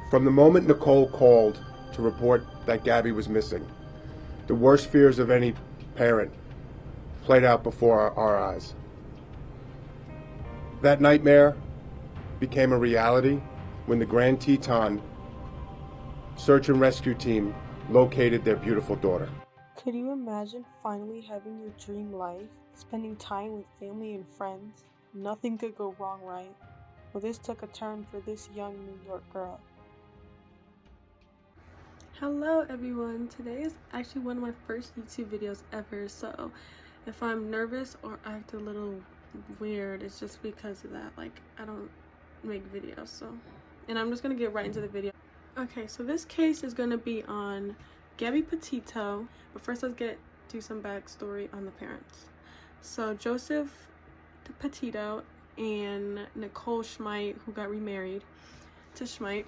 From the moment Nicole called to report that Gabby was missing, the worst fears of any parent played out before our eyes. That nightmare became a reality when the Grand Teton search and rescue team located their beautiful daughter. Could you imagine finally having your dream life, spending time with family and friends? Nothing could go wrong, right? Well, this took a turn for this young New York girl. Hello everyone, today is actually one of my first YouTube videos ever, so if I'm nervous or act a little weird, it's just because of that. Like, I don't make videos, and I'm just gonna get right into the video. Okay, so this case is gonna be on Gabby Petito, but first let's do some backstory on the parents. So Joseph Petito and Nicole Schmite, who got remarried to Schmite,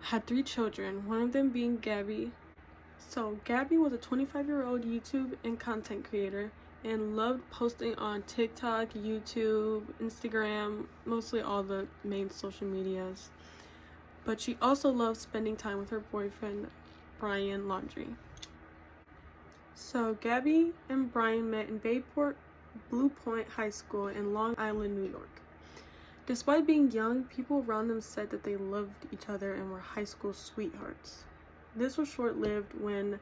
had 3 children, one of them being Gabby. So Gabby was a 25-year-old YouTube and content creator and loved posting on TikTok, YouTube, Instagram, mostly all the main social medias. But she also loved spending time with her boyfriend, Brian Laundrie. So Gabby and Brian met in Bayport Blue Point High School in Long Island, New York. Despite being young, people around them said that they loved each other and were high school sweethearts. This was short-lived when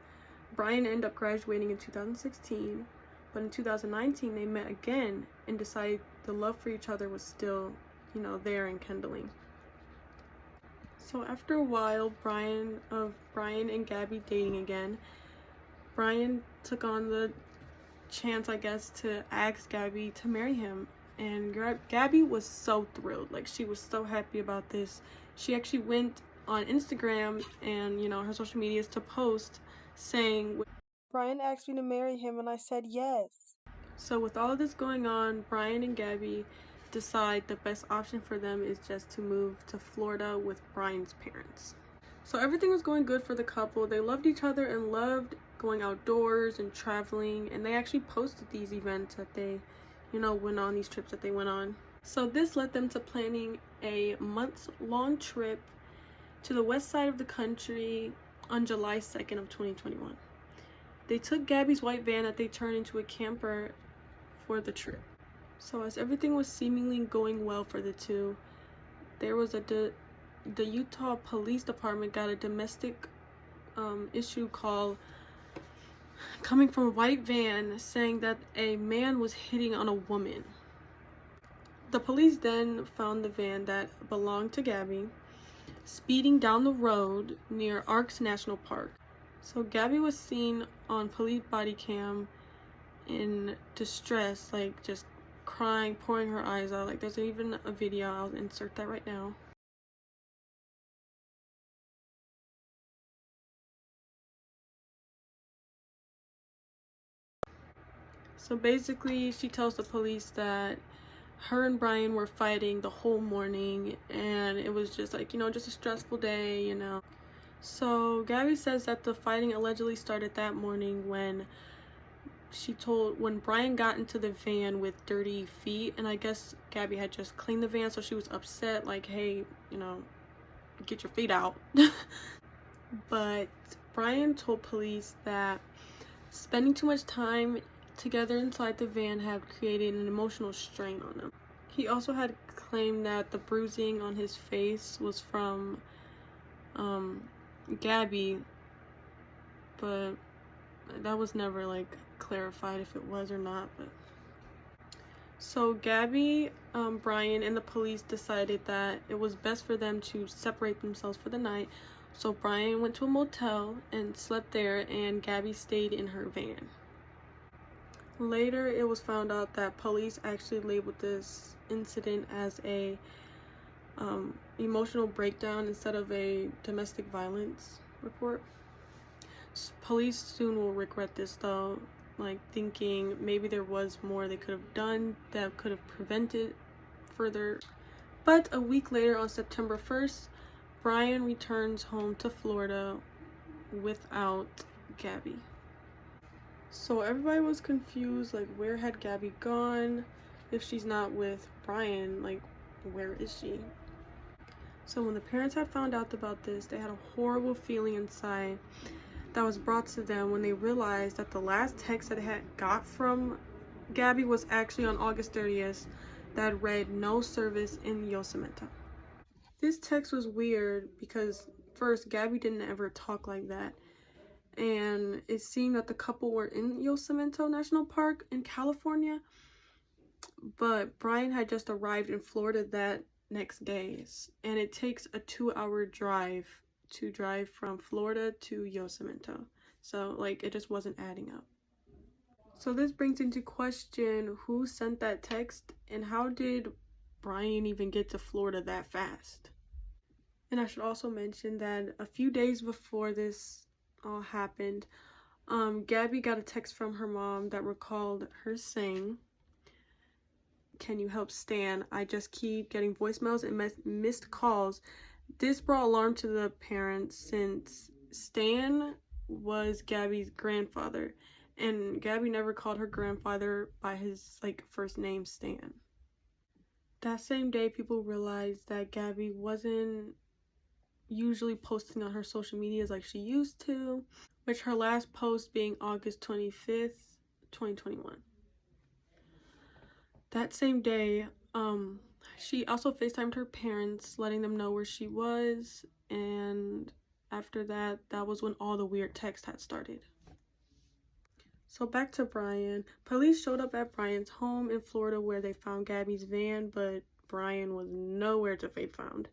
Brian ended up graduating in 2016, but in 2019 they met again and decided the love for each other was still, there and kindling. So after a while Brian and Gabby dating again, Brian took on the chance, I guess, to ask Gabby to marry him. And Gabby was so thrilled. Like, she was so happy about this. She actually went on Instagram and, her social medias to post saying, "Brian asked me to marry him and I said yes." So with all of this going on, Brian and Gabby decide the best option for them is just to move to Florida with Brian's parents. So everything was going good for the couple. They loved each other and loved going outdoors and traveling, and they actually posted these events that they went on, these trips that they went on. So this led them to planning a months-long trip to the west side of the country on July 2nd of 2021. They took Gabby's white van that they turned into a camper for the trip. So as everything was seemingly going well for the two, there was the Utah Police Department got a domestic issue call coming from a white van saying that a man was hitting on a woman. The police then found the van that belonged to Gabby speeding down the road near Arks National Park. So Gabby was seen on police body cam in distress, like just crying, pouring her eyes out. Like, there's even a video, I'll insert that right now. So basically, she tells the police that her and Brian were fighting the whole morning and it was just like, just a stressful day, So Gabby says that the fighting allegedly started that morning when Brian got into the van with dirty feet, and I guess Gabby had just cleaned the van, so she was upset, like, hey, get your feet out. But Brian told police that spending too much time together inside the van had created an emotional strain on him. He also had claimed that the bruising on his face was from Gabby, but that was never clarified if it was or not. But so Gabby, Brian, and the police decided that it was best for them to separate themselves for the night. So Brian went to a motel and slept there, and Gabby stayed in her van. Later, it was found out that police actually labeled this incident as a emotional breakdown instead of a domestic violence report. Police soon will regret this, though, thinking maybe there was more they could have done that could have prevented further. But a week later, on September 1st, Brian returns home to Florida without Gabby. So everybody was confused, where had Gabby gone? If she's not with Brian, where is she? So when the parents had found out about this, they had a horrible feeling inside that was brought to them when they realized that the last text that they had got from Gabby was actually on August 30th that read no service in Yosemite. This text was weird because first, Gabby didn't ever talk like that. And it seemed that the couple were in Yosemite National Park in California, but Brian had just arrived in Florida that next day, and it takes a 2-hour drive to drive from Florida to Yosemite. So, like, it just wasn't adding up. So this brings into question who sent that text and how did Brian even get to Florida that fast? And I should also mention that a few days before this all happened, Gabby got a text from her mom that recalled her saying, "Can you help Stan? I just keep getting voicemails and missed calls." This brought alarm to the parents since Stan was Gabby's grandfather, and Gabby never called her grandfather by his first name, Stan. That same day, people realized that Gabby wasn't usually posting on her social medias like she used to, which her last post being August 25th, 2021. That same day, she also FaceTimed her parents, letting them know where she was, and after that, that was when all the weird texts had started. So back to Brian. Police showed up at Brian's home in Florida where they found Gabby's van, but Brian was nowhere to be found.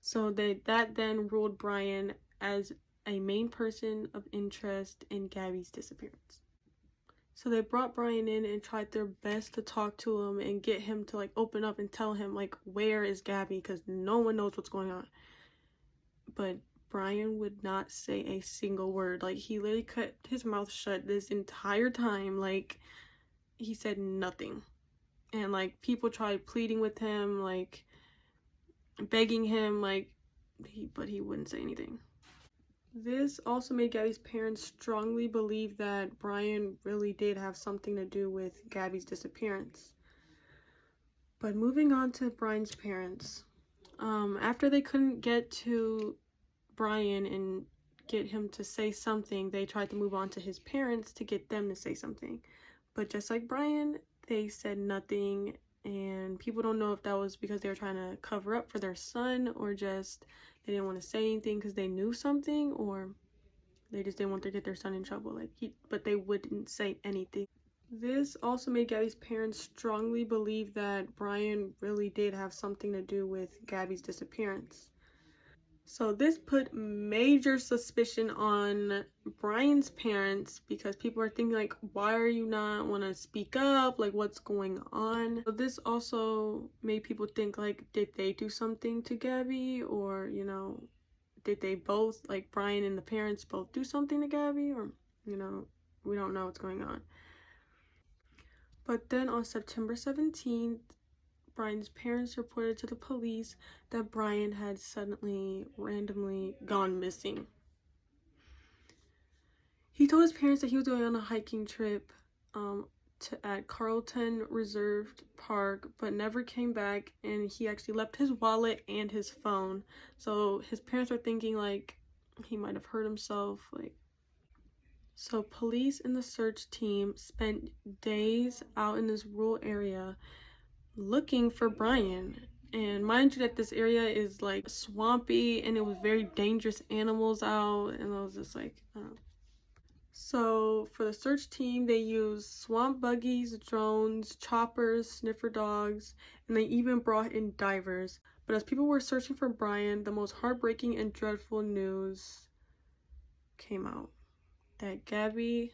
So that then ruled Brian as a main person of interest in Gabby's disappearance. So they brought Brian in and tried their best to talk to him and get him to open up and tell him where is Gabby, because no one knows what's going on. But Brian would not say a single word. He literally kept his mouth shut this entire time. He said nothing. And people tried pleading with him, begging him, but he wouldn't say anything. This also made Gabby's parents strongly believe that Brian really did have something to do with Gabby's disappearance. But moving on to Brian's parents, after they couldn't get to Brian and get him to say something, they tried to move on to his parents to get them to say something. But just like Brian, they said nothing, and people don't know if that was because they were trying to cover up for their son, or just they didn't want to say anything because they knew something, or they just didn't want to get their son in trouble. But they wouldn't say anything. This also made Gabby's parents strongly believe that Brian really did have something to do with Gabby's disappearance. So this put major suspicion on Brian's parents, because people are thinking why are you not want to speak up? What's going on? So this also made people think did they do something to Gabby, or did they both, Brian and the parents both do something to Gabby, or we don't know what's going on. But then on September 17th, Brian's parents reported to the police that Brian had suddenly, randomly gone missing. He told his parents that he was going on a hiking trip at Carlton Reserved Park, but never came back, and he actually left his wallet and his phone. So his parents are thinking he might have hurt himself. So police and the search team spent days out in this rural area looking for Brian. And mind you that this area is swampy, and it was very dangerous animals out, and I was just So for the search team, they used swamp buggies, drones, choppers, sniffer dogs, and they even brought in divers. But as people were searching for Brian, the most heartbreaking and dreadful news came out, that Gabby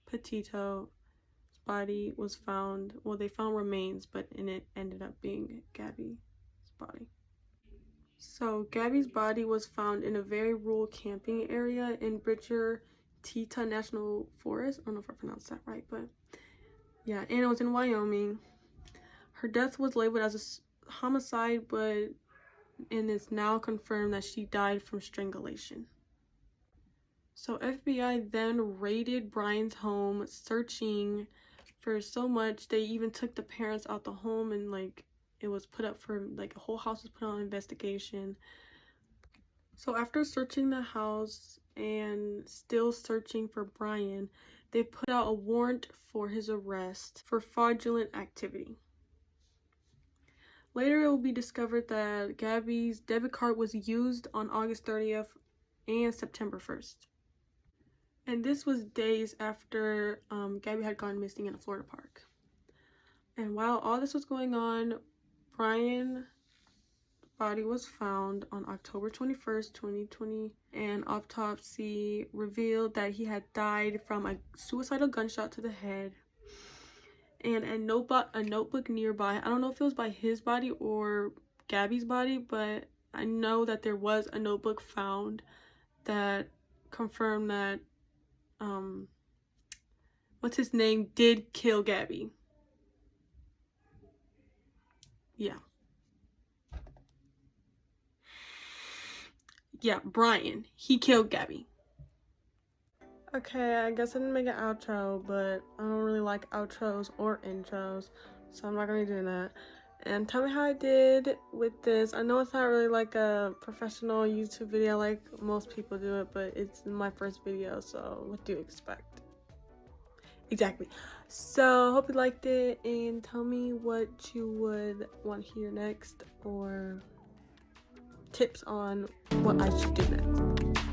Petito body was found. Well, they found remains, but it ended up being Gabby's body. So Gabby's body was found in a very rural camping area in Bridger Tita National Forest. I don't know if I pronounced that right, but yeah, and it was in Wyoming. Her death was labeled as a homicide, and it's now confirmed that she died from strangulation. So FBI then raided Brian's home, searching for so much. They even took the parents out the home and it was put up for, like, a whole house was put on investigation. So after searching the house and still searching for Brian, they put out a warrant for his arrest for fraudulent activity. Later, it will be discovered that Gabby's debit card was used on August 30th and September 1st. And this was days after Gabby had gone missing in a Florida park. And while all this was going on, Brian's body was found on October 21st, 2020, and autopsy revealed that he had died from a suicidal gunshot to the head. And a notebook nearby, I don't know if it was by his body or Gabby's body, but I know that there was a notebook found that confirmed that what's his name did kill Gabby. Yeah, Brian, he killed Gabby. Okay, I guess I didn't make an outro, but I don't really like outros or intros, so I'm not gonna do that. And tell me how I did with this. I know it's not really like a professional YouTube video like most people do it, but it's my first video, so what do you expect? Exactly. So, hope you liked it, and tell me what you would want to hear next, or tips on what I should do next.